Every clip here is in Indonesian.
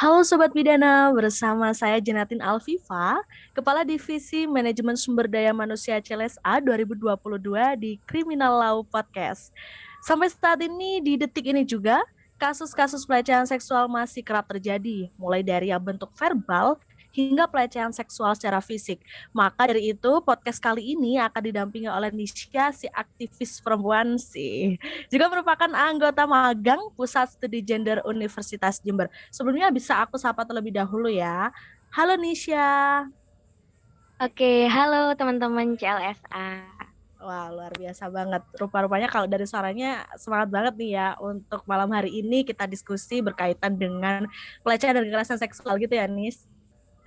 Halo Sobat Bidana, bersama saya Jenatin Alfifa, Kepala Divisi Manajemen Sumber Daya Manusia CLSA 2022 di Criminal Law Podcast. Sampai saat ini, di detik ini juga, kasus-kasus pelecehan seksual masih kerap terjadi, mulai dari yang bentuk verbal hingga pelecehan seksual secara fisik. Maka dari itu, podcast kali ini akan didampingi oleh Nisha, si aktivis perempuan sih. Juga merupakan anggota magang Pusat Studi Gender Universitas Jember. Sebelumnya bisa aku sapa terlebih dahulu ya. Halo Nisha. Oke, halo teman-teman CLSA. Wah, luar biasa banget. Rupa-rupanya kalau dari suaranya semangat banget nih ya untuk malam hari ini kita diskusi berkaitan dengan pelecehan dan kekerasan seksual gitu ya, Nis.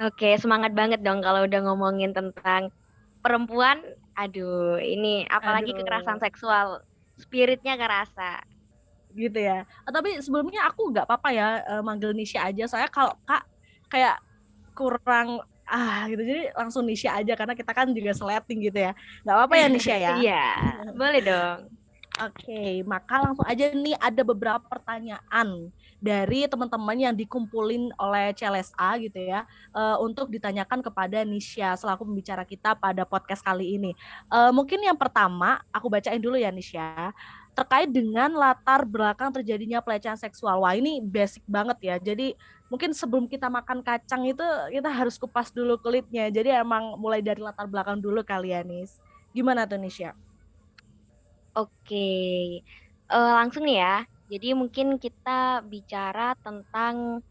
Oke, semangat banget dong kalau udah ngomongin tentang perempuan. Aduh, ini apalagi kekerasan Aduh, seksual, spiritnya kerasa. gitu ya. Tapi sebelumnya aku nggak apa-apa ya manggil Nisha aja. Soalnya kalau Kak kayak kurang gitu. Jadi langsung Nisha aja karena kita kan juga seleting gitu ya. Nggak apa-apa ya Nisha ya. Iya, boleh dong. Oke, maka langsung aja nih ada beberapa pertanyaan dari teman-teman yang dikumpulin oleh CLSA gitu ya, untuk ditanyakan kepada Nisha selaku pembicara kita pada podcast kali ini. Mungkin yang pertama aku bacain dulu ya Nisha, terkait dengan latar belakang terjadinya pelecehan seksual. Wah ini basic banget ya. Jadi mungkin sebelum kita makan kacang itu kita harus kupas dulu kulitnya. Jadi emang mulai dari latar belakang dulu kali ya Nis. Gimana tuh Nisha? Oke, langsung nih ya. Jadi mungkin kita bicara tentang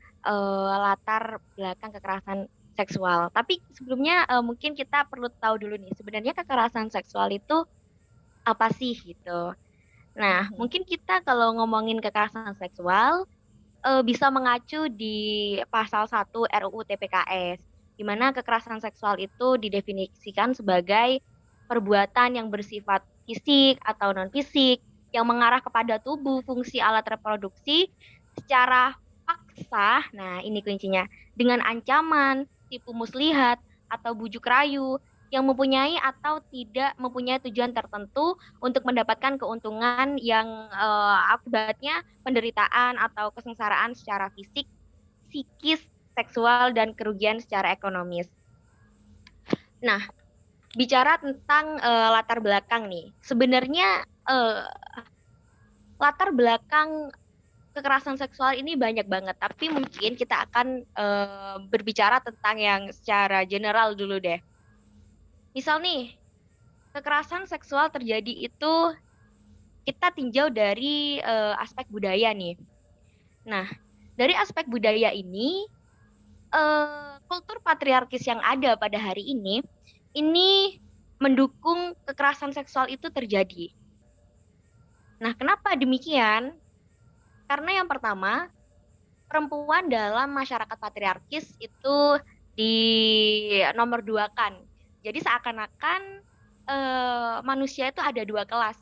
latar belakang kekerasan seksual. Tapi sebelumnya mungkin kita perlu tahu dulu nih, sebenarnya kekerasan seksual itu apa sih gitu. Nah, mungkin kita kalau ngomongin kekerasan seksual bisa mengacu di pasal 1 RUU TPKS, di mana kekerasan seksual itu didefinisikan sebagai perbuatan yang bersifat fisik atau non-fisik yang mengarah kepada tubuh, fungsi alat reproduksi secara paksa. Nah, ini kuncinya. Dengan ancaman, tipu muslihat, atau bujuk rayu yang mempunyai atau tidak mempunyai tujuan tertentu untuk mendapatkan keuntungan yang akibatnya penderitaan atau kesengsaraan secara fisik, psikis, seksual, dan kerugian secara ekonomis. Nah, bicara tentang latar belakang nih, sebenarnya latar belakang kekerasan seksual ini banyak banget, tapi mungkin kita akan berbicara tentang yang secara general dulu deh. Misal nih, kekerasan seksual terjadi itu kita tinjau dari aspek budaya nih. Nah, dari aspek budaya ini, kultur patriarkis yang ada pada hari ini mendukung kekerasan seksual itu terjadi. Nah, kenapa demikian? Karena yang pertama, perempuan dalam masyarakat patriarkis itu di nomor dua kan. Jadi seakan-akan manusia itu ada dua kelas.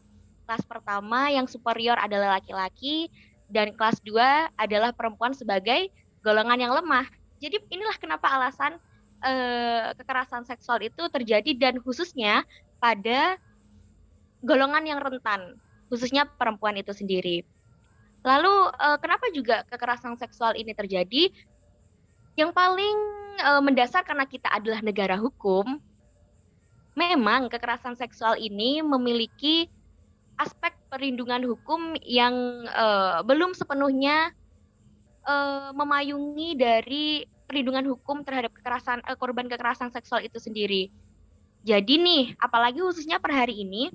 Kelas pertama yang superior adalah laki-laki, dan kelas dua adalah perempuan sebagai golongan yang lemah. Jadi inilah kenapa alasan kekerasan seksual itu terjadi dan khususnya pada golongan yang rentan, khususnya perempuan itu sendiri. Lalu kenapa juga kekerasan seksual ini terjadi? Yang paling mendasar karena kita adalah negara hukum, memang kekerasan seksual ini memiliki aspek perlindungan hukum yang belum sepenuhnya memayungi dari perlindungan hukum terhadap korban kekerasan seksual itu sendiri. Jadi nih, apalagi khususnya per hari ini,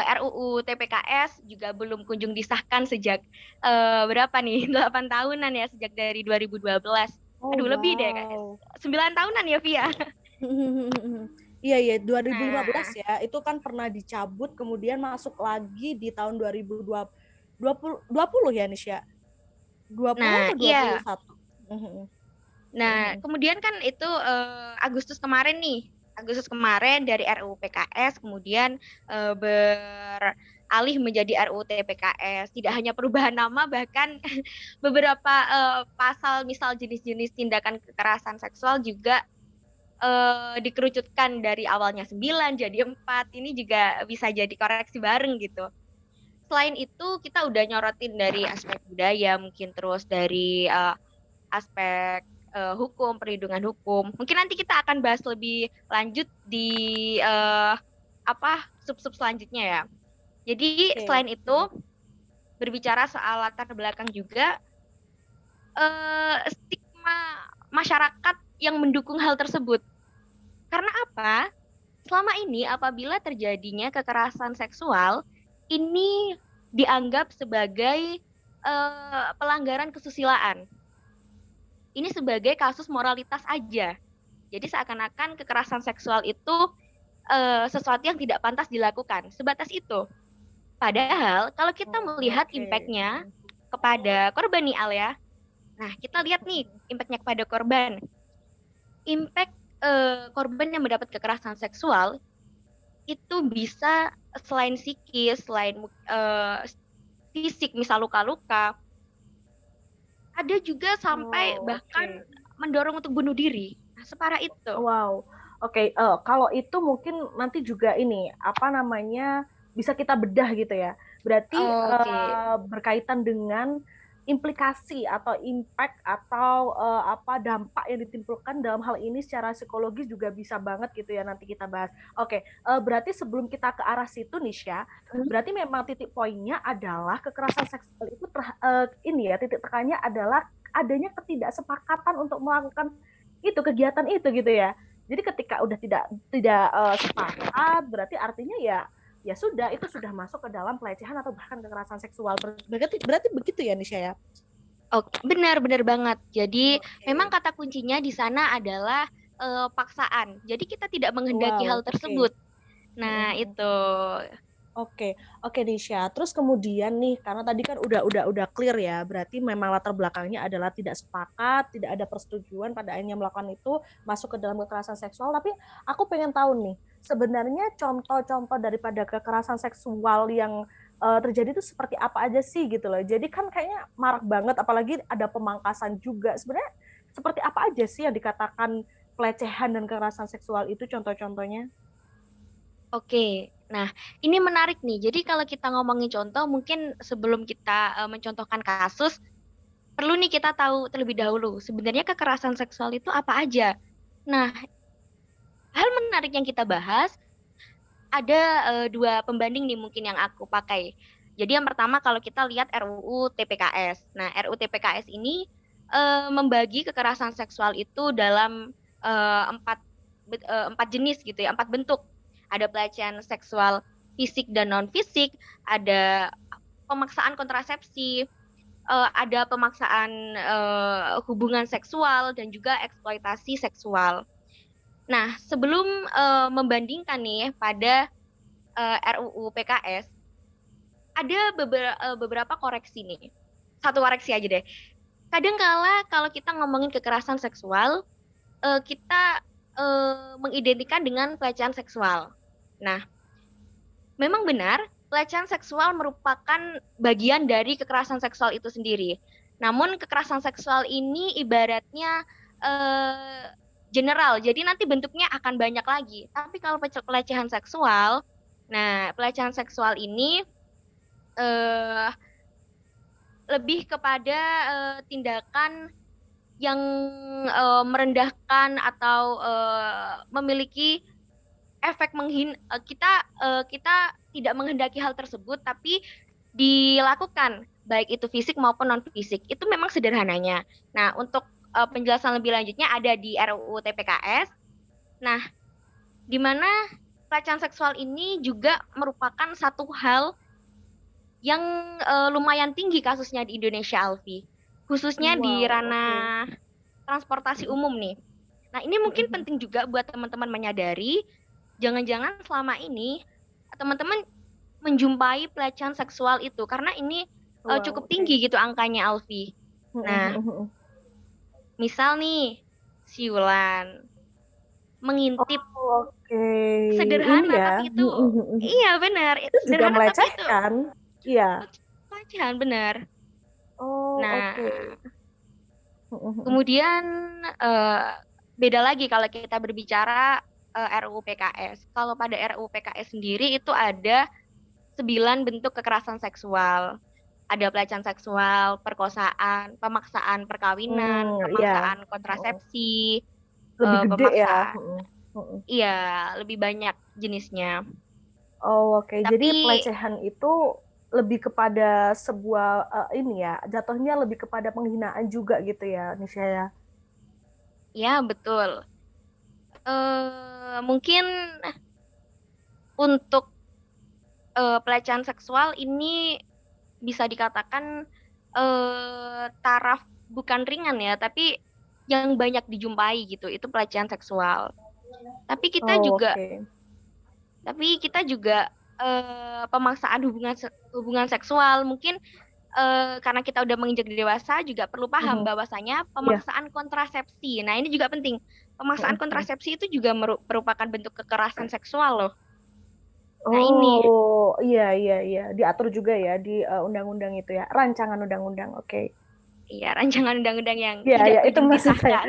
RUU TPKS juga belum kunjung disahkan sejak berapa nih? 8 tahunan ya, sejak dari 2012. Oh Aduh, lebih deh, guys. wow. 9 tahunan ya, Via. Iya iya 2015 Nah, ya itu kan pernah dicabut kemudian masuk lagi di tahun 2020 ya Nisha 20 nah atau iya. 21. Mhm. Nah, Mhm. kemudian kan itu Agustus kemarin nih, Agustus kemarin dari RUU PKS kemudian beralih menjadi RUU TPKS. Tidak hanya perubahan nama, bahkan beberapa pasal misal jenis-jenis tindakan kekerasan seksual juga dikerucutkan dari awalnya 9 jadi 4. Ini juga bisa jadi koreksi bareng gitu. Selain itu, kita udah nyorotin dari aspek budaya, mungkin terus dari aspek hukum, perlindungan hukum. Mungkin nanti kita akan bahas lebih lanjut di sub-sub selanjutnya ya. Jadi Oke. selain itu berbicara soal latar belakang juga, stigma masyarakat yang mendukung hal tersebut. Karena apa? Selama ini apabila terjadinya kekerasan seksual, ini dianggap sebagai pelanggaran kesusilaan. Ini sebagai kasus moralitas aja. Jadi seakan-akan kekerasan seksual itu sesuatu yang tidak pantas dilakukan. Sebatas itu. Padahal kalau kita melihat impact-nya kepada korban nih Al ya. Nah, kita lihat nih impact-nya kepada korban. Impact korban yang mendapat kekerasan seksual itu bisa selain psikis, selain fisik, misal luka-luka, ada juga sampai bahkan mendorong untuk bunuh diri. Nah, separah itu. Wow. Oke, kalau itu mungkin nanti juga ini bisa kita bedah gitu ya. Berarti berkaitan dengan implikasi atau impact atau dampak yang ditimbulkan dalam hal ini secara psikologis juga bisa banget gitu ya nanti kita bahas. Oke, berarti sebelum kita ke arah situ Nisha, berarti memang titik poinnya adalah kekerasan seksual itu titik tekannya adalah adanya ketidaksepakatan untuk melakukan itu kegiatan itu gitu ya. Jadi ketika udah tidak sepakat, berarti artinya ya sudah, itu sudah masuk ke dalam pelecehan atau bahkan kekerasan seksual. Berarti begitu ya Nisha ya? Oke, benar banget. Jadi memang kata kuncinya di sana adalah paksaan. Jadi kita tidak menghendaki hal tersebut. Nah, itu. Oke, Nisha. Terus kemudian nih, karena tadi kan udah clear ya, berarti memang latar belakangnya adalah tidak sepakat, tidak ada persetujuan pada akhirnya melakukan itu masuk ke dalam kekerasan seksual. Tapi aku pengen tahu nih, sebenarnya contoh-contoh daripada kekerasan seksual yang terjadi itu seperti apa aja sih gitu loh. Jadi kan kayaknya marak banget, apalagi ada pemangkasan juga. Sebenarnya seperti apa aja sih yang dikatakan pelecehan dan kekerasan seksual itu contoh-contohnya? Oke, nah ini menarik nih. Jadi kalau kita ngomongin contoh, mungkin sebelum kita mencontohkan kasus, perlu nih kita tahu terlebih dahulu sebenarnya kekerasan seksual itu apa aja. Nah, hal menarik yang kita bahas ada dua pembanding nih mungkin yang aku pakai. Jadi yang pertama kalau kita lihat RUU TPKS. Nah, RUU TPKS ini membagi kekerasan seksual itu dalam empat jenis gitu ya, 4 bentuk. Ada pelecehan seksual fisik dan non fisik, ada pemaksaan kontrasepsi, ada pemaksaan hubungan seksual dan juga eksploitasi seksual. Nah, sebelum membandingkan nih pada RUU PKS, ada beberapa koreksi nih. Satu koreksi aja deh. Kadangkala kalau kita ngomongin kekerasan seksual, kita mengidentikan dengan pelecehan seksual. Nah, memang benar pelecehan seksual merupakan bagian dari kekerasan seksual itu sendiri. Namun kekerasan seksual ini ibaratnya general, jadi nanti bentuknya akan banyak lagi. Tapi kalau pelecehan seksual, nah pelecehan seksual ini lebih kepada tindakan yang merendahkan atau memiliki efek kita tidak menghendaki hal tersebut, tapi dilakukan baik itu fisik maupun non fisik. Itu memang sederhananya. Nah, untuk penjelasan lebih lanjutnya ada di RUU TPKS. Nah, di mana pelecehan seksual ini juga merupakan satu hal yang lumayan tinggi kasusnya di Indonesia, Alfi. Khususnya di ranah transportasi umum nih. Nah, ini mungkin penting juga buat teman-teman menyadari, jangan-jangan selama ini teman-teman menjumpai pelecehan seksual itu karena ini cukup tinggi gitu angkanya, Alfi. Nah, misal nih siulan mengintip, sederhana ini ya? Tapi itu iya benar, itu juga melecehkan. Iya. Pelecehan benar. Nah, kemudian beda lagi kalau kita berbicara RUU PKS. Kalau pada RUU PKS sendiri itu ada 9 bentuk kekerasan seksual. ada pelecehan seksual, perkosaan, pemaksaan perkawinan, Iya. pemaksaan kontrasepsi, Lebih gede ya. pemaksaan. Mm, mm. Iya, lebih banyak jenisnya. Oh, oke. Jadi Tapi pelecehan itu lebih kepada sebuah ini ya, jatuhnya lebih kepada penghinaan juga gitu ya, Nisha ya. ya betul. Mungkin untuk pelecehan seksual ini bisa dikatakan taraf bukan ringan ya, tapi yang banyak dijumpai gitu, itu pelecehan seksual. Tapi kita Oh, juga, oke. tapi kita juga pemaksaan hubungan seksual mungkin karena kita udah menginjak dewasa juga perlu paham Mhm. bahwasanya Iya. pemaksaan kontrasepsi. Nah, ini juga penting. Pemaksaan Mhm, mhm. kontrasepsi itu juga merupakan bentuk kekerasan seksual loh. Nah, ini Oh, iya, iya, iya. Diatur juga ya di undang-undang itu ya, rancangan undang-undang. Oke. ya rancangan undang-undang yang Iya, tidak ya itu kunjung maksud saya. disahkan.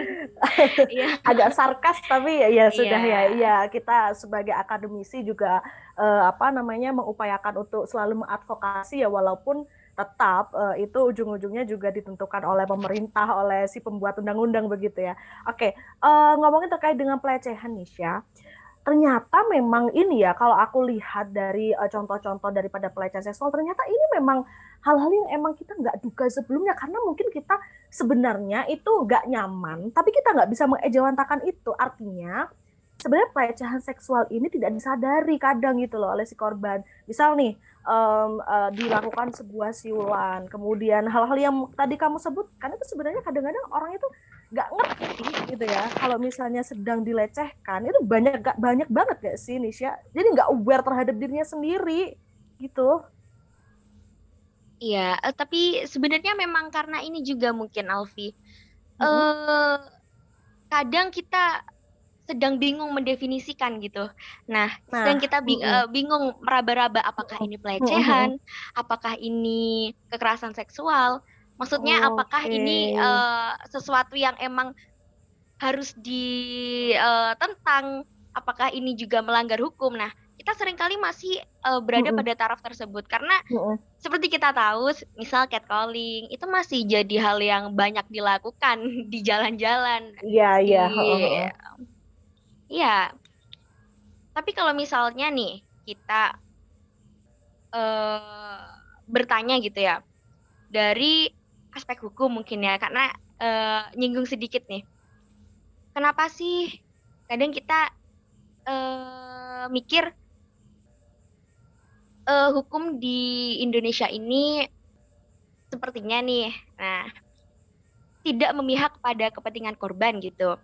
Iya, Agak sarkas tapi ya, ya iya, sudah ya. Iya, kita sebagai akademisi juga apa namanya mengupayakan untuk selalu mengadvokasi ya walaupun tetap itu ujung-ujungnya juga ditentukan oleh pemerintah, oleh si pembuat undang-undang begitu ya. Oke, ngomongin terkait dengan pelecehan Nisha, ternyata memang ini ya kalau aku lihat dari contoh-contoh daripada pelecehan seksual ternyata ini memang hal-hal yang emang kita nggak duga sebelumnya karena mungkin kita sebenarnya itu nggak nyaman tapi kita nggak bisa mengejawantakan itu artinya sebenarnya pelecehan seksual ini tidak disadari kadang gitu loh oleh si korban misal nih dilakukan sebuah siulan kemudian hal-hal yang tadi kamu sebutkan itu sebenarnya kadang-kadang orang itu nggak ngerti gitu ya kalau misalnya sedang dilecehkan itu banyak banget gak sih Nisha jadi nggak aware terhadap dirinya sendiri gitu. iya. Tapi sebenarnya memang karena ini juga mungkin Alfi. Mm-mm. Eh, Kadang kita sedang bingung mendefinisikan gitu. Nah, sedang Nah, kita bingung meraba-raba apakah ini pelecehan, mm-mm. apakah ini kekerasan seksual. Maksudnya apakah Oke. ini sesuatu yang emang harus ditentang, apakah ini juga melanggar hukum. Nah, kita seringkali masih berada Mm-mm. pada taraf tersebut karena Mm-mm. seperti kita tahu, misal catcalling itu masih jadi hal yang banyak dilakukan di jalan-jalan, Iya, di iya. Heeh. ya. Tapi kalau misalnya nih kita eh, bertanya gitu ya dari aspek hukum mungkin ya, karena nyinggung sedikit nih. Kenapa sih kadang kita mikir hukum di Indonesia ini sepertinya nih, nah tidak memihak pada kepentingan korban gitu.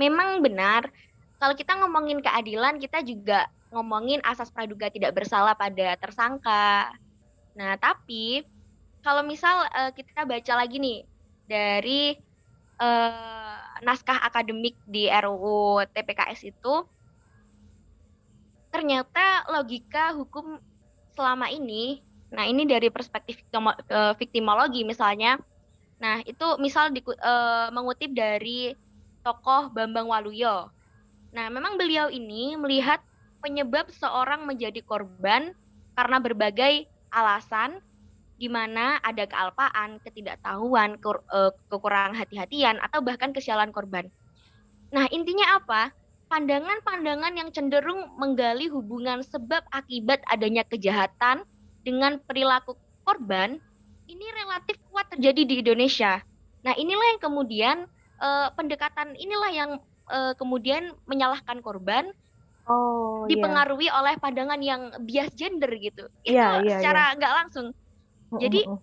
Memang benar, kalau kita ngomongin keadilan, kita juga ngomongin asas praduga tidak bersalah pada tersangka. Nah, tapi kalau misal kita baca lagi nih dari naskah akademik di RUU TPKS itu, ternyata logika hukum selama ini, nah ini dari perspektif viktimologi misalnya, nah itu misal mengutip dari tokoh Bambang Waluyo. Nah, memang beliau ini melihat penyebab seorang menjadi korban karena berbagai alasan di mana ada kealpaan, ketidaktahuan, kekurangan hati-hatian, atau bahkan kesialan korban. Nah, intinya apa? Pandangan-pandangan yang cenderung menggali hubungan sebab akibat adanya kejahatan dengan perilaku korban ini relatif kuat terjadi di Indonesia. Nah, inilah yang kemudian pendekatan inilah yang kemudian menyalahkan korban Oh, iya. dipengaruhi oleh pandangan yang bias gender gitu. Iya, Itu iya, iya. secara nggak langsung. Jadi Heeh.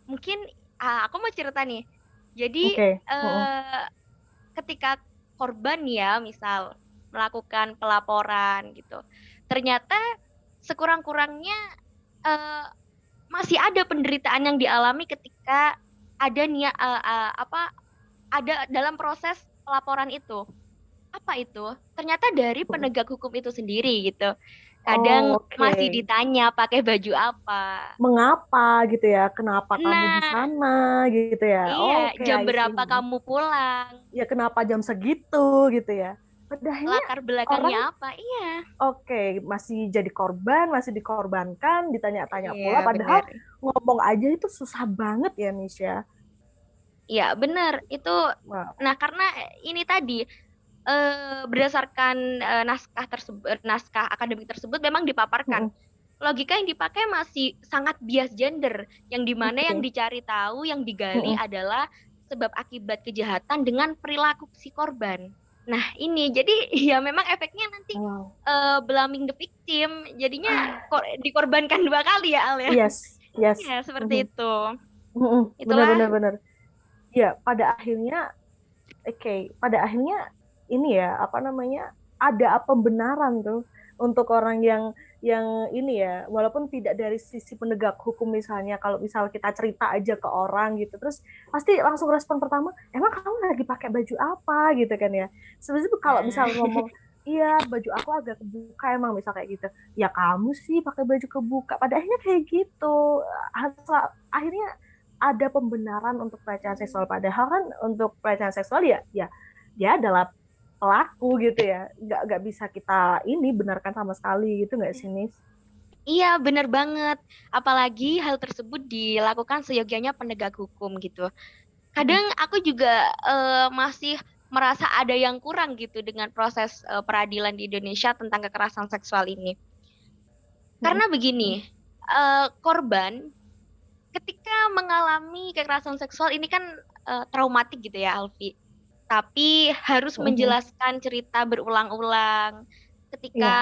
mungkin aku mau cerita nih. Jadi Oke. Heeh. eh, ketika korban ya misal melakukan pelaporan gitu, ternyata sekurang-kurangnya eh, masih ada penderitaan yang dialami ketika ada niat apa ada dalam proses pelaporan itu. Apa itu? Ternyata dari penegak hukum itu sendiri gitu. Oh, Kadang oke. masih ditanya pakai baju apa. Mengapa gitu ya? Kenapa kamu di Nah, sana gitu ya? iya, Oke, jam I see. berapa kamu pulang? Ya kenapa jam segitu gitu ya? Padahal Latar belakangnya orang apa? Iya. oke masih jadi korban, masih dikorbankan, ditanya-tanya pula. Iya, Padahal benar. ngomong aja itu susah banget ya, Nisha. Ya, benar. Itu Wow. nah karena ini tadi berdasarkan naskah tersebut, naskah akademik tersebut memang dipaparkan Mm-mm. logika yang dipakai masih sangat bias gender, yang dimana yang Oke. dicari tahu, yang digali Mm-mm. adalah sebab akibat kejahatan dengan perilaku si korban. Nah, ini jadi ya memang efeknya nanti Wow. blaming the victim, jadinya dikorbankan dua kali ya Al ya. Yes, yes. Ya, seperti Mhm. itu. Mhm. Benar, Itulah. benar, benar. Ya, pada akhirnya, oke, pada akhirnya ini ya, apa namanya, ada pembenaran tuh untuk orang yang ini ya, walaupun tidak dari sisi penegak hukum misalnya, kalau misal kita cerita aja ke orang gitu, terus pasti langsung respon pertama, emang kamu lagi pakai baju apa gitu kan ya. Sebenarnya kalau misal Nah, ngomong, iya baju aku agak kebuka emang misal kayak gitu, ya kamu sih pakai baju kebuka. Pada akhirnya kayak gitu, akhirnya ada pembenaran untuk pelecehan seksual, padahal kan untuk pelecehan seksual ya ya dia adalah pelaku gitu ya, nggak bisa kita ini benarkan sama sekali gitu nggak sih Nis? iya, benar banget. Apalagi hal tersebut dilakukan seyogyanya penegak hukum gitu. Kadang aku juga masih merasa ada yang kurang gitu dengan proses peradilan di Indonesia tentang kekerasan seksual ini. Karena begini, korban ketika mengalami kekerasan seksual ini kan traumatik gitu ya, Alfi. Tapi harus menjelaskan cerita berulang-ulang. Iya, Ketika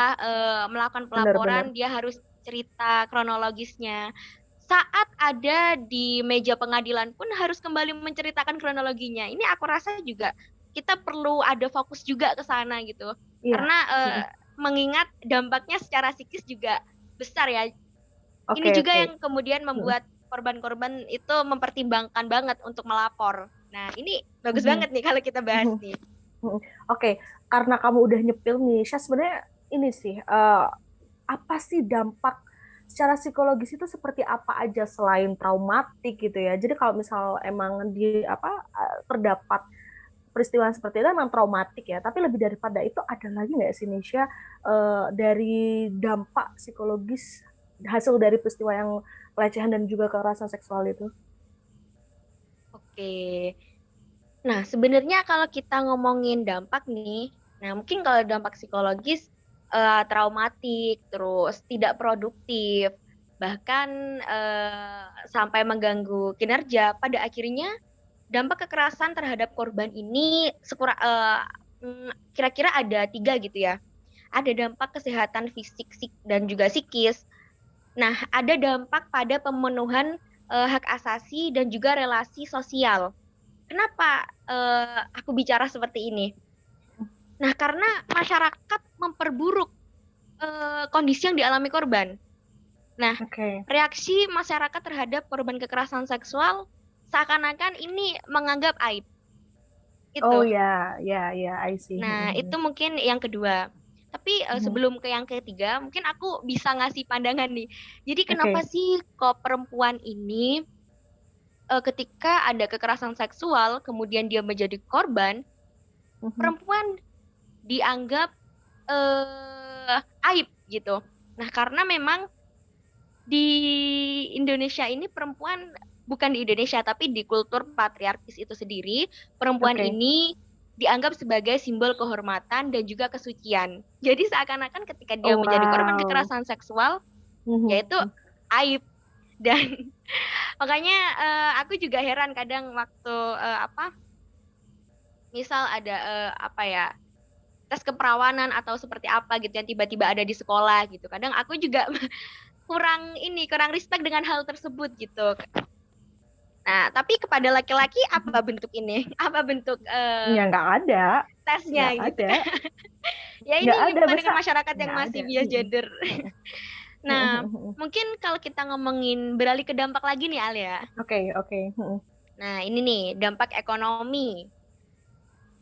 melakukan benar-benar. pelaporan, dia harus cerita kronologisnya. Saat ada di meja pengadilan pun harus kembali menceritakan kronologinya. Ini aku rasa juga kita perlu ada fokus juga ke sana gitu. Iya. Karena Mm-mm. mengingat dampaknya secara psikis juga besar ya. Ini Oke, juga oke. yang kemudian Mm-mm. membuat korban-korban itu mempertimbangkan banget untuk melapor. Nah, ini bagus Mhm. banget nih kalau kita bahas Mhm. nih. Mhm. Oke, karena kamu udah nyepil nih, Syah, sebenarnya ini sih, apa sih dampak secara psikologis itu seperti apa aja selain traumatik gitu ya. Jadi kalau misal emang di apa terdapat peristiwa seperti itu emang traumatik ya, tapi lebih daripada itu ada lagi nggak sih Nisha, dari dampak psikologis hasil dari peristiwa yang pelecehan dan juga kekerasan seksual itu? Oke. Nah, sebenarnya kalau kita ngomongin dampak nih, nah mungkin kalau dampak psikologis traumatik, terus tidak produktif, bahkan sampai mengganggu kinerja, pada akhirnya dampak kekerasan terhadap korban ini kira-kira ada tiga gitu ya. Ada dampak kesehatan fisik dan juga psikis. Nah, ada dampak pada pemenuhan hak asasi dan juga relasi sosial. Kenapa aku bicara seperti ini? Nah, karena masyarakat memperburuk kondisi yang dialami korban. Nah, Oke. reaksi masyarakat terhadap korban kekerasan seksual seakan-akan ini menganggap aib. Oh Itu. ya, ya, ya, I see. Nah, itu mungkin yang kedua. Tapi sebelum ke yang ketiga, mungkin aku bisa ngasih pandangan nih. Jadi kenapa Oke. sih kok perempuan ini ketika ada kekerasan seksual, kemudian dia menjadi korban, perempuan dianggap aib gitu. Nah, karena memang di Indonesia ini perempuan, bukan di Indonesia tapi di kultur patriarkis itu sendiri, perempuan Oke. ini dianggap sebagai simbol kehormatan dan juga kesucian. Jadi seakan-akan ketika dia Oh, menjadi korban wow. kekerasan seksual, yaitu aib. Dan makanya aku juga heran kadang waktu misal ada apa ya, tes keperawanan atau seperti apa gitu yang tiba-tiba ada di sekolah gitu. Kadang aku juga kurang respect dengan hal tersebut gitu. Nah, tapi kepada laki-laki apa bentuk ini? Apa bentuk Ya nggak ada, tesnya nggak gitu ada, kan? Ya nggak ini ada gimana masa dengan masyarakat yang nggak ada. masih bias gender. Nah, mungkin kalau kita ngomongin beralih ke dampak lagi nih Alia. Oke, oke. Nah, ini nih dampak ekonomi.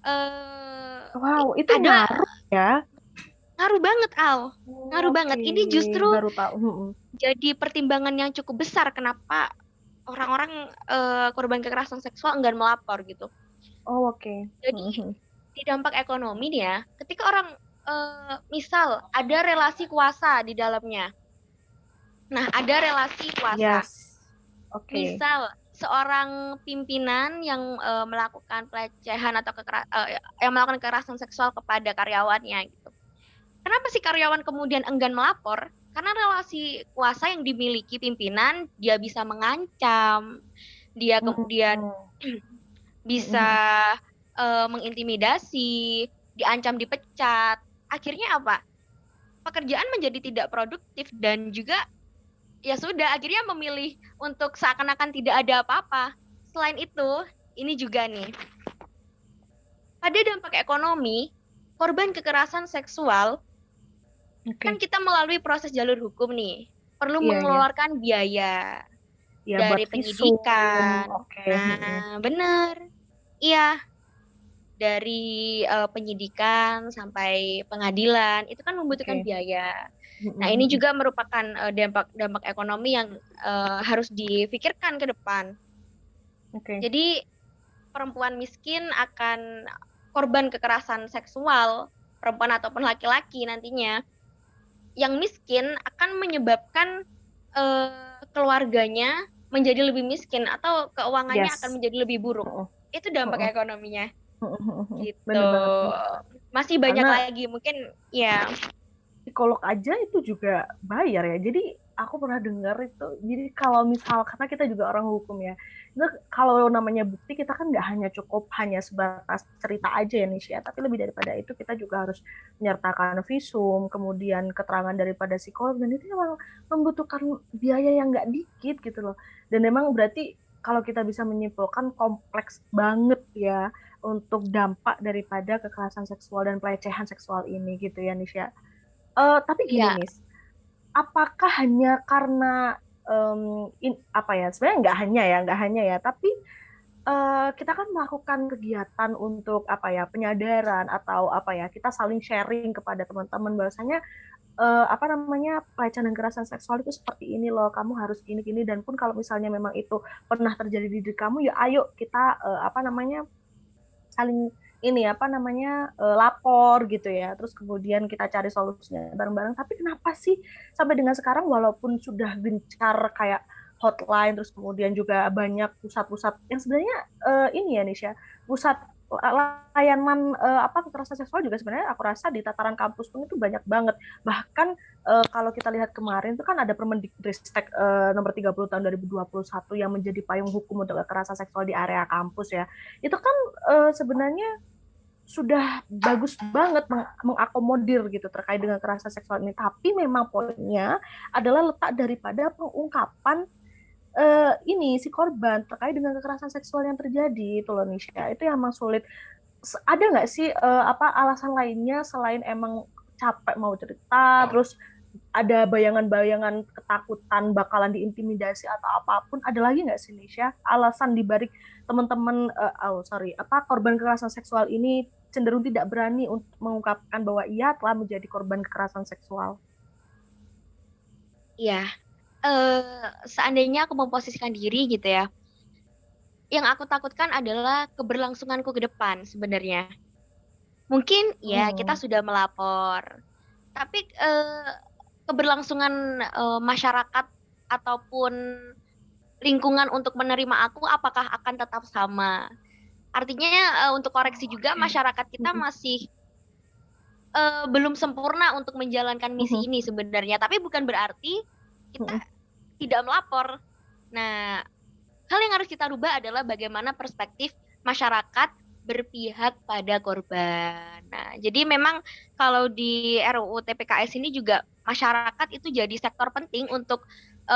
Eh Wow, itu ada ngaruh ya. ngaruh banget Al. Ngaruh Oke, banget. Ini justru baru tahu. jadi pertimbangan yang cukup besar kenapa orang-orang korban kekerasan seksual enggan melapor gitu. Oh, oke. Jadi di dampak ekonomi nih ya, ketika orang misal ada relasi kuasa di dalamnya. Nah, ada relasi kuasa. Yes. Oke. Misal seorang pimpinan yang melakukan pelecehan atau yang melakukan kekerasan seksual kepada karyawannya gitu. Kenapa sih karyawan kemudian enggan melapor? Karena relasi kuasa yang dimiliki pimpinan, dia bisa mengancam, dia Hmm. kemudian bisa Hmm. mengintimidasi, diancam dipecat. Akhirnya apa? Pekerjaan menjadi tidak produktif dan juga ya sudah akhirnya memilih untuk seakan-akan tidak ada apa-apa. Selain itu, ini juga nih, pada dampak ekonomi, korban kekerasan seksual kan Oke. kita melalui proses jalur hukum nih, perlu Iya, iya. mengeluarkan biaya Ya buat dari visum. penyidikan. Oke. Nah, benar. Iya, dari penyidikan sampai pengadilan itu kan membutuhkan Oke. biaya. Nah, ini juga merupakan dampak ekonomi yang harus difikirkan ke depan. Oke. Jadi, perempuan miskin akan korban kekerasan seksual, perempuan ataupun laki-laki nantinya, yang miskin akan menyebabkan keluarganya menjadi lebih miskin atau keuangannya akan Yes. menjadi lebih buruk. Itu dampak ekonominya, gitu. Bener banget. Masih banyak Karena lagi, mungkin ya. psikolog aja itu juga bayar ya. Jadi aku pernah dengar itu. Jadi kalau misal karena kita juga orang hukum ya, itu kalau namanya bukti kita kan nggak hanya cukup hanya sebatas cerita aja ya Nisha, tapi lebih daripada itu kita juga harus menyertakan visum, kemudian keterangan daripada psikolog dan itu memang membutuhkan biaya yang nggak dikit gitu loh. Dan memang berarti kalau kita bisa menyimpulkan kompleks banget ya untuk dampak daripada kekerasan seksual dan pelecehan seksual ini gitu ya Nisha. Tapi gini Iya, nih, apakah hanya karena apa ya? Sebenarnya nggak hanya ya, tapi kita kan melakukan kegiatan untuk apa ya penyadaran atau apa ya kita saling sharing kepada teman-teman bahwasanya apa namanya pelecehan dan kekerasan seksual itu seperti ini loh, kamu harus gini-gini dan pun kalau misalnya memang itu pernah terjadi di diri kamu ya ayo kita apa namanya saling ini apa namanya lapor gitu ya terus kemudian kita cari solusinya bareng-bareng tapi kenapa sih sampai dengan sekarang walaupun sudah gencar kayak hotline terus kemudian juga banyak pusat-pusat yang sebenarnya ini ya Nisha pusat layanan apa kekerasan seksual juga sebenarnya aku rasa di tataran kampus pun itu banyak banget bahkan kalau kita lihat kemarin itu kan ada Permendikbudristek nomor 30 tahun 2021 yang menjadi payung hukum untuk kekerasan seksual di area kampus ya itu kan sebenarnya sudah bagus banget mengakomodir gitu terkait dengan kekerasan seksual ini. Tapi memang poinnya adalah letak daripada pengungkapan ini si korban terkait dengan kekerasan seksual yang terjadi itu loh Nisha. Itu yang memang sulit. Ada nggak sih apa alasan lainnya selain emang capek mau cerita, terus ada bayangan-bayangan ketakutan bakalan diintimidasi atau apapun ada lagi nggak sih Nisha alasan dibalik teman-teman apa korban kekerasan seksual ini cenderung tidak berani untuk mengungkapkan bahwa ia telah menjadi korban kekerasan seksual. iya. Seandainya aku memposisikan diri gitu ya, yang aku takutkan adalah keberlangsunganku ke depan sebenarnya. Mungkin ya kita Hmm. sudah melapor, tapi keberlangsungan masyarakat ataupun lingkungan untuk menerima aku apakah akan tetap sama? Artinya untuk koreksi juga Oke. masyarakat kita masih belum sempurna untuk menjalankan misi ini sebenarnya, tapi bukan berarti kita tidak melapor. Nah, hal yang harus kita rubah adalah bagaimana perspektif masyarakat berpihak pada korban. Nah, jadi memang kalau di RUU TPKS ini juga masyarakat itu jadi sektor penting untuk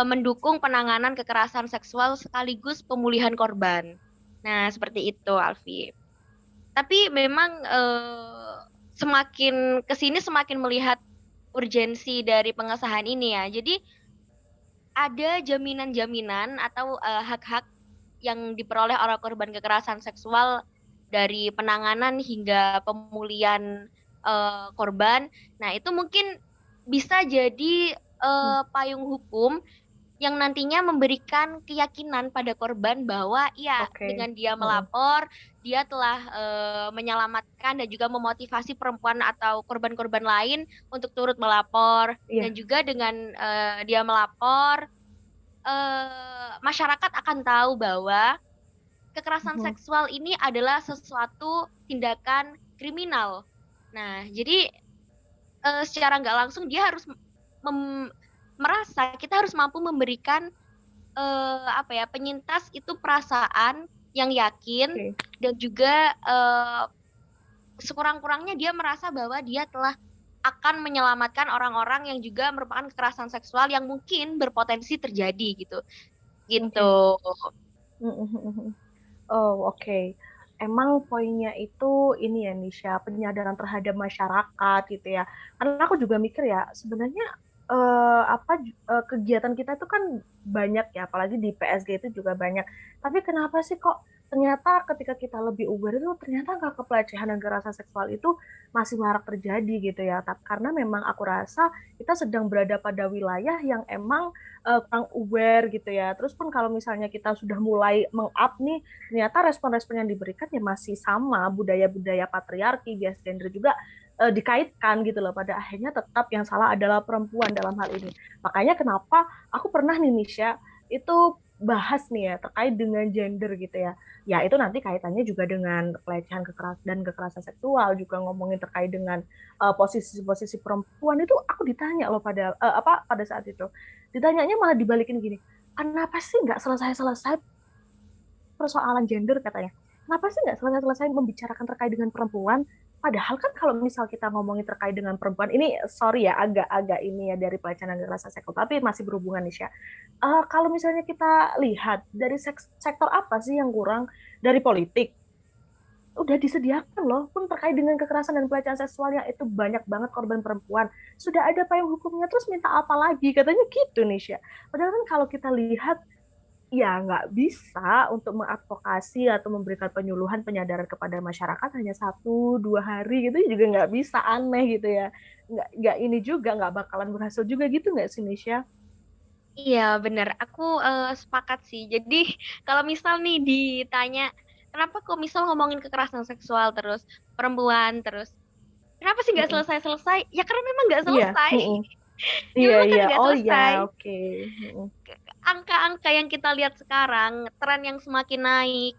mendukung penanganan kekerasan seksual sekaligus pemulihan korban. Nah, seperti itu, Alfi. Tapi memang semakin kesini semakin melihat urgensi dari pengesahan ini ya. Jadi ada jaminan-jaminan atau hak-hak yang diperoleh oleh korban kekerasan seksual dari penanganan hingga pemulihan korban. Nah, itu mungkin bisa jadi payung hukum yang nantinya memberikan keyakinan pada korban bahwa ya Oke. dengan dia melapor, dia telah menyelamatkan dan juga memotivasi perempuan atau korban-korban lain untuk turut melapor dan Iya. juga dengan dia melapor masyarakat akan tahu bahwa kekerasan Mhm. seksual ini adalah sesuatu tindakan kriminal. Nah, jadi secara nggak langsung dia harus mem- merasa kita harus mampu memberikan apa ya, penyintas itu perasaan yang yakin, Oke. dan juga sekurang-kurangnya dia merasa bahwa dia telah akan menyelamatkan orang-orang yang juga merupakan kekerasan seksual yang mungkin berpotensi terjadi gitu. Gitu. Oke. Mhm. Oh, oke. Emang poinnya itu ini ya, Nisha, penyadaran terhadap masyarakat gitu ya. Karena aku juga mikir ya, sebenarnya kegiatan kita itu kan banyak ya, apalagi di PSG itu juga banyak. Tapi kenapa sih kok ternyata ketika kita lebih aware itu ternyata angka pelecehan dan kekerasan seksual itu masih marak terjadi gitu ya. Karena memang aku rasa kita sedang berada pada wilayah yang emang kurang aware gitu ya. Terus pun kalau misalnya kita sudah mulai meng-up nih, ternyata respon-respon yang diberikan ya masih sama, budaya-budaya patriarki, bias gender juga dikaitkan gitu loh. Pada akhirnya tetap yang salah adalah perempuan dalam hal ini. Makanya kenapa aku pernah nih Nisha itu bahas nih ya terkait dengan gender gitu ya. Ya itu nanti kaitannya juga dengan pelecehan dan kekerasan seksual, juga ngomongin terkait dengan posisi-posisi perempuan itu aku ditanya loh pada saat itu. Ditanyanya malah dibalikin gini, kenapa sih nggak selesai-selesai persoalan gender katanya. Kenapa sih nggak selesai-selesai membicarakan terkait dengan perempuan? Padahal kan kalau misal kita ngomongin terkait dengan perempuan, ini sorry ya agak-agak ini ya dari pelecehan dan kekerasan seksual, tapi masih berhubungan nih ya. Kalau misalnya kita lihat dari sektor apa sih yang kurang dari politik, udah disediakan loh pun terkait dengan kekerasan dan pelecehan seksual yang itu banyak banget korban perempuan, sudah ada payung hukumnya, terus minta apa lagi katanya gitu Nisha. Padahal kan kalau kita lihat ya nggak bisa untuk mengadvokasi atau memberikan penyuluhan penyadaran kepada masyarakat hanya 1 2 hari gitu juga nggak bisa, aneh gitu ya, nggak ini juga nggak bakalan berhasil juga gitu nggak sih Nisha? Iya, bener. Aku sepakat sih. Jadi, kalau misal nih ditanya, kenapa kok misal ngomongin kekerasan seksual terus, perempuan terus, kenapa sih nggak Mm-mm. selesai-selesai? Ya karena memang nggak Iya. selesai. Mm-mm. Ya Iya memang kan iya, nggak oh iya, selesai. oke. Mm-mm. Angka-angka yang kita lihat sekarang, tren yang semakin naik,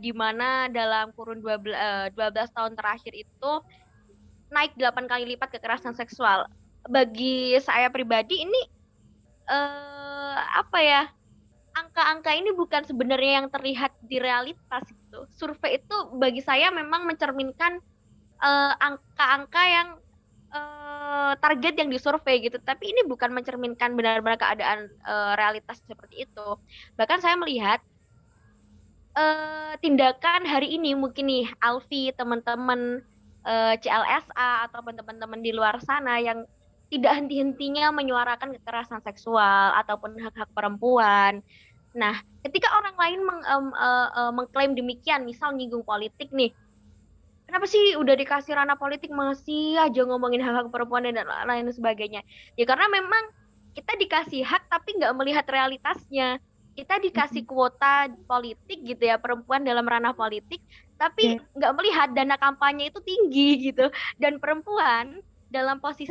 di mana dalam kurun 12 tahun terakhir itu naik 8 kali lipat kekerasan seksual. Bagi saya pribadi ini apa ya? Angka-angka ini bukan sebenarnya yang terlihat di realitas gitu. Survei itu bagi saya memang mencerminkan angka-angka yang target yang disurvei gitu. Tapi ini bukan mencerminkan benar-benar keadaan realitas seperti itu. Bahkan saya melihat tindakan hari ini mungkin nih Alfi, teman-teman CLSA ataupun teman-teman di luar sana yang tidak henti-hentinya menyuarakan kekerasan seksual ataupun hak-hak perempuan. Nah, ketika orang lain mengklaim demikian, misal nyinggung politik nih, kenapa sih udah dikasih ranah politik masih aja ngomongin hak-hak perempuan dan lain sebagainya? Ya karena memang kita dikasih hak tapi nggak melihat realitasnya. Kita dikasih Mm-mm. kuota politik gitu ya, perempuan dalam ranah politik, tapi Oke. nggak melihat dana kampanye itu tinggi gitu. Dan perempuan dalam posisi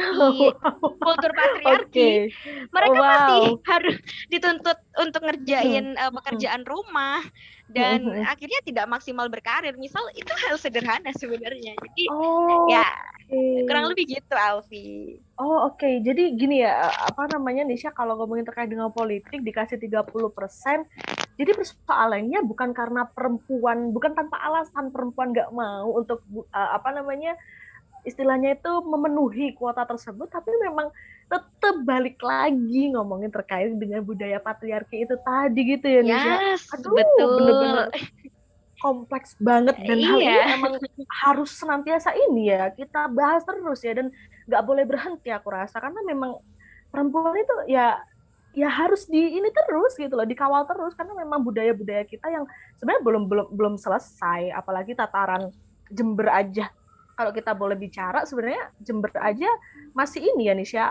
kultur patriarki, Oke, mereka masih wow. harus dituntut untuk Mm-mm. ngerjain Mm-mm. pekerjaan rumah dan Mm-mm. akhirnya tidak maksimal berkarir. Misal itu hal sederhana sebenarnya. Jadi Oh, ya kurang oke. lebih gitu, Alfi. Oh, oke. Jadi gini ya, apa namanya Nisha, kalau ngomongin terkait dengan politik dikasih 30%, jadi persoalannya bukan karena perempuan, bukan tanpa alasan perempuan nggak mau untuk apa namanya, istilahnya itu memenuhi kuota tersebut, tapi memang tetap balik lagi ngomongin terkait dengan budaya patriarki itu tadi gitu ya Nisha. Yes, Aduh, bener-bener betul. kompleks banget dan hal ini Iya. emang harus senantiasa ini ya kita bahas terus ya, dan nggak boleh berhenti aku rasa, karena memang perempuan itu ya ya harus di ini terus gitu loh, dikawal terus, karena memang budaya-budaya kita yang sebenarnya belum belum belum selesai, apalagi tataran Jember aja, kalau kita boleh bicara sebenarnya Jember aja masih ini ya Nisha,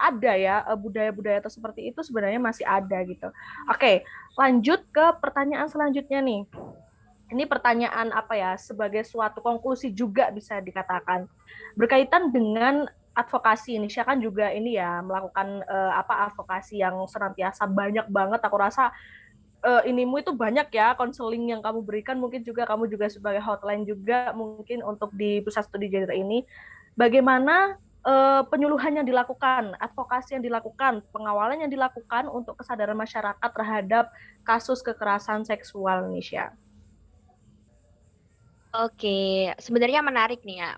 ada ya budaya-budaya atau seperti itu sebenarnya masih ada gitu. Oke, lanjut ke pertanyaan selanjutnya nih. Ini pertanyaan apa ya, sebagai suatu konklusi juga bisa dikatakan berkaitan dengan advokasi Indonesia kan juga ini ya melakukan advokasi yang senantiasa banyak banget. Aku rasa inimu itu banyak ya konseling yang kamu berikan, mungkin juga kamu juga sebagai hotline juga mungkin untuk di pusat studi gender ini. Bagaimana penyuluhan yang dilakukan, advokasi yang dilakukan, pengawalan yang dilakukan untuk kesadaran masyarakat terhadap kasus kekerasan seksual Indonesia? Oke, sebenarnya menarik nih ya.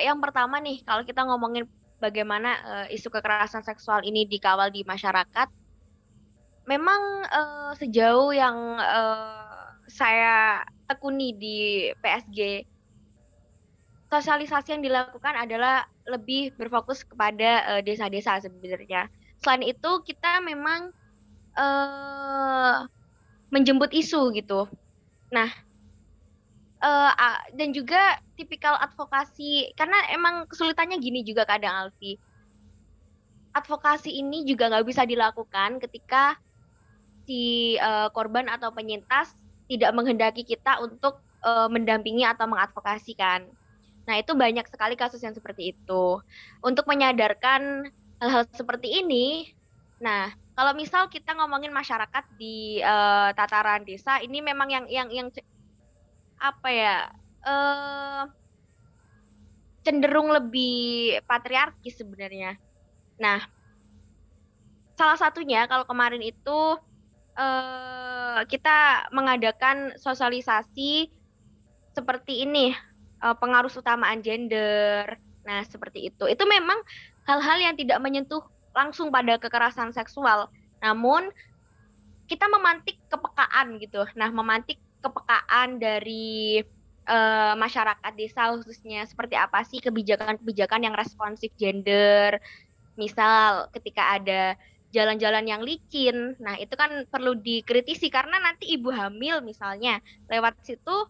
Yang pertama nih, kalau kita ngomongin bagaimana isu kekerasan seksual ini dikawal di masyarakat, memang sejauh yang saya tekuni di PSG, sosialisasi yang dilakukan adalah lebih berfokus kepada desa-desa sebenarnya. Selain itu, kita memang eh, menjemput isu gitu. Nah, dan juga tipikal advokasi, karena emang kesulitannya gini juga kadang Alfi. Advokasi ini juga nggak bisa dilakukan ketika si korban atau penyintas tidak menghendaki kita untuk mendampingi atau mengadvokasikan. Nah, itu banyak sekali kasus yang seperti itu. Untuk menyadarkan hal-hal seperti ini, nah, kalau misal kita ngomongin masyarakat di tataran desa, ini memang yang apa ya, eh, cenderung lebih patriarkis sebenarnya. Nah, salah satunya kalau kemarin itu kita mengadakan sosialisasi seperti ini, pengaruh utamaan gender. Nah, seperti itu. Itu memang hal-hal yang tidak menyentuh langsung pada kekerasan seksual, namun kita memantik kepekaan gitu. Nah, memantik kepekaan dari masyarakat desa khususnya seperti apa sih kebijakan-kebijakan yang responsif gender. Misal ketika ada jalan-jalan yang licin, nah itu kan perlu dikritisi karena nanti ibu hamil misalnya lewat situ,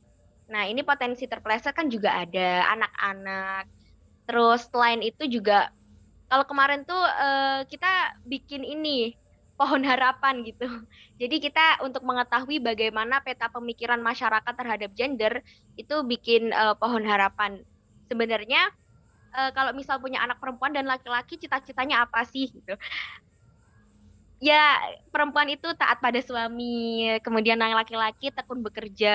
nah ini potensi terpeleset kan juga ada anak-anak. Terus selain itu juga kalau kemarin tuh kita bikin ini pohon harapan gitu. Jadi kita untuk mengetahui bagaimana peta pemikiran masyarakat terhadap gender itu bikin pohon harapan. Sebenarnya kalau misal punya anak perempuan dan laki-laki cita-citanya apa sih gitu. Ya, perempuan itu taat pada suami, kemudian yang laki-laki tekun bekerja.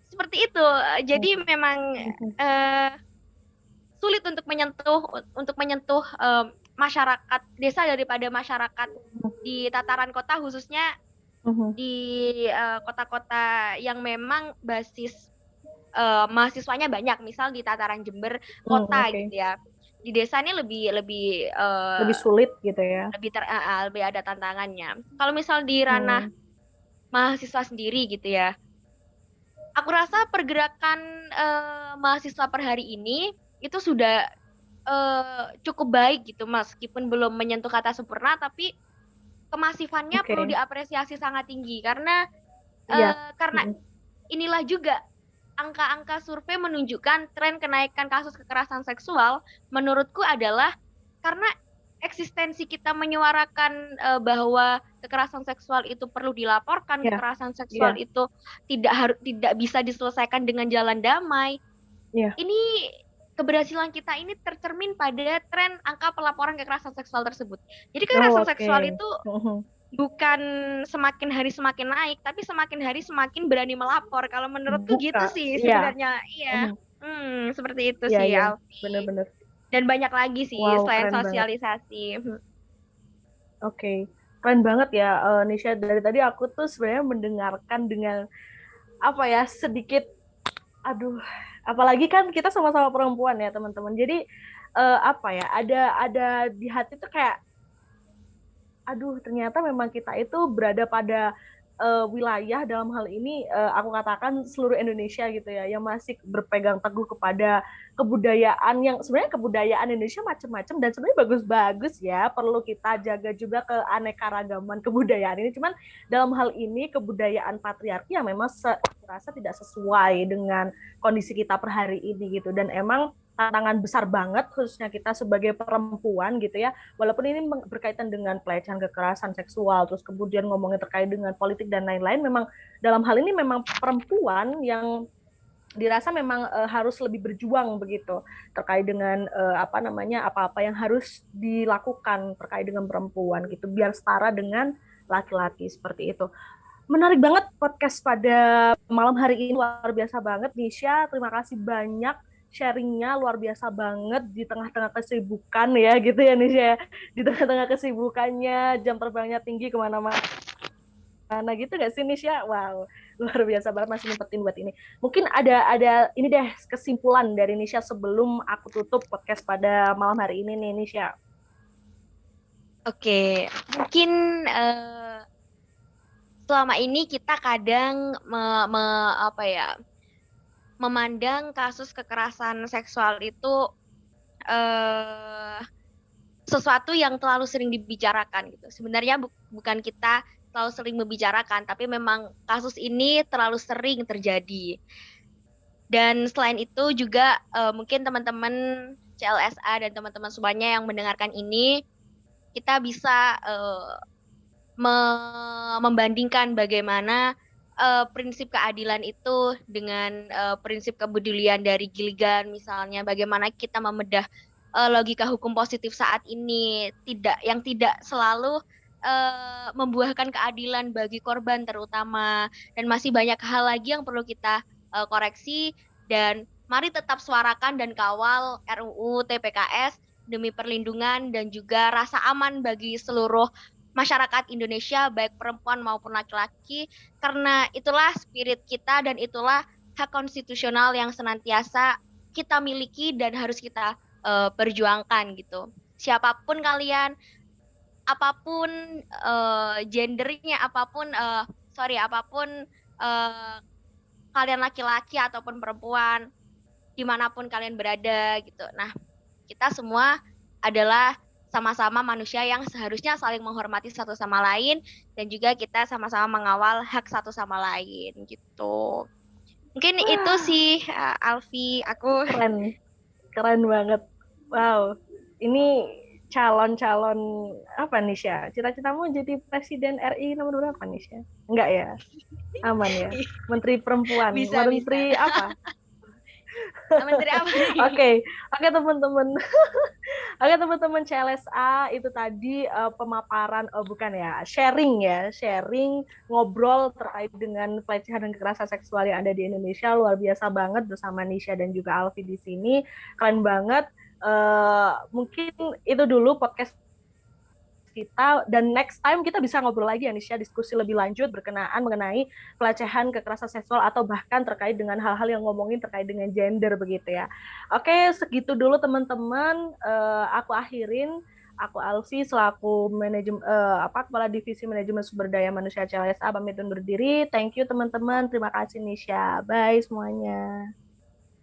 Seperti itu. Jadi memang eh, sulit untuk menyentuh masyarakat desa daripada masyarakat di tataran kota, khususnya di kota-kota yang memang basis mahasiswanya banyak, misal di tataran Jember kota Oke. gitu ya. Di desa ini lebih lebih Lebih sulit gitu ya. lebih ada tantangannya. Kalau misal di ranah Hmm. mahasiswa sendiri gitu ya, aku rasa pergerakan mahasiswa per hari ini itu sudah cukup baik gitu, meskipun belum menyentuh kata sempurna, tapi kemasifannya perlu Oke. diapresiasi sangat tinggi karena Iya. karena Mm. inilah juga angka-angka survei menunjukkan tren kenaikan kasus kekerasan seksual menurutku adalah karena eksistensi kita menyuarakan bahwa kekerasan seksual itu perlu dilaporkan, Iya. kekerasan Iya. seksual itu tidak bisa diselesaikan dengan jalan damai. Iya. Ini keberhasilan kita ini tercermin pada tren angka pelaporan kekerasan seksual tersebut. Jadi Oh, kekerasan seksual oke. itu bukan semakin hari semakin naik, tapi semakin hari semakin berani melapor. Kalau menurutku gitu Buka. sih Iya. sebenarnya. Iya. Seperti itu Iya, sih, iya. Alfi. Bener-bener. Dan banyak lagi sih Wow, selain keren banget. sosialisasi. Oke. Keren banget ya, Nisha. Dari tadi aku tuh sebenarnya mendengarkan dengan apa ya, sedikit, aduh, apalagi kan kita sama-sama perempuan ya, teman-teman. Jadi apa ya, ada di hati tuh kayak, aduh, ternyata memang kita itu berada pada wilayah, dalam hal ini aku katakan seluruh Indonesia gitu ya, yang masih berpegang teguh kepada kebudayaan, yang sebenarnya kebudayaan Indonesia macam-macam dan sebenarnya bagus-bagus ya, perlu kita jaga juga keanekaragaman kebudayaan ini. Cuman dalam hal ini kebudayaan patriarki yang memang aku rasa tidak sesuai dengan kondisi kita per hari ini gitu, dan emang tantangan besar banget khususnya kita sebagai perempuan gitu ya, walaupun ini berkaitan dengan pelecehan kekerasan seksual, terus kemudian ngomongin terkait dengan politik dan lain-lain, memang dalam hal ini memang perempuan yang dirasa memang harus lebih berjuang begitu terkait dengan apa-apa yang harus dilakukan terkait dengan perempuan gitu biar setara dengan laki-laki seperti itu. Menarik banget podcast pada malam hari ini, luar biasa banget Nisha. Terima kasih banyak sharingnya, luar biasa banget di tengah-tengah kesibukan ya gitu ya Nisha. Di tengah-tengah kesibukannya, jam terbangnya tinggi kemana-mana gitu gak sih Nisha? Wow, luar biasa banget masih nyempetin buat ini. Mungkin ada ini deh kesimpulan dari Nisha sebelum aku tutup podcast pada malam hari ini nih Nisha. Oke, mungkin selama ini kita kadang apa ya, memandang kasus kekerasan seksual itu eh, sesuatu yang terlalu sering dibicarakan gitu. Sebenarnya bukan kita terlalu sering membicarakan, tapi memang kasus ini terlalu sering terjadi. Dan selain itu juga mungkin teman-teman CLSA dan teman-teman semuanya yang mendengarkan ini, kita bisa membandingkan bagaimana prinsip keadilan itu dengan prinsip kepedulian dari Gilligan misalnya, bagaimana kita membedah logika hukum positif saat ini yang tidak selalu membuahkan keadilan bagi korban terutama, dan masih banyak hal lagi yang perlu kita koreksi. Dan mari tetap suarakan dan kawal RUU TPKS demi perlindungan dan juga rasa aman bagi seluruh masyarakat Indonesia, baik perempuan maupun laki-laki, karena itulah spirit kita dan itulah hak konstitusional yang senantiasa kita miliki dan harus kita perjuangkan gitu. Siapapun kalian, apapun gendernya, apapun kalian laki-laki ataupun perempuan, dimanapun kalian berada gitu. Nah, kita semua adalah sama-sama manusia yang seharusnya saling menghormati satu sama lain, dan juga kita sama-sama mengawal hak satu sama lain gitu. Mungkin itu sih Alfi, aku Keren banget. Wow, ini calon-calon apa Nisha? Cita-citamu jadi presiden RI nomor berapa Nisha? Enggak ya? Aman ya? Menteri Perempuan, bisa Menteri apa? Menteri apa nih? Oke, oke teman-teman. Oke teman-teman CLSA, itu tadi pemaparan, bukan ya, sharing ngobrol terkait dengan pelecehan dan kekerasan seksual yang ada di Indonesia. Luar biasa banget bersama Nisha dan juga Alfi di sini, keren banget. Mungkin itu dulu podcast kita, dan next time kita bisa ngobrol lagi ya Nisha, diskusi lebih lanjut berkenaan mengenai pelecehan kekerasan seksual atau bahkan terkait dengan hal-hal yang ngomongin terkait dengan gender begitu ya. Oke, segitu dulu teman-teman. Aku akhirin. Aku Alfi selaku kepala divisi manajemen sumber daya manusia CLSA pamit undur diri. Thank you teman-teman. Terima kasih Nisha. Bye semuanya.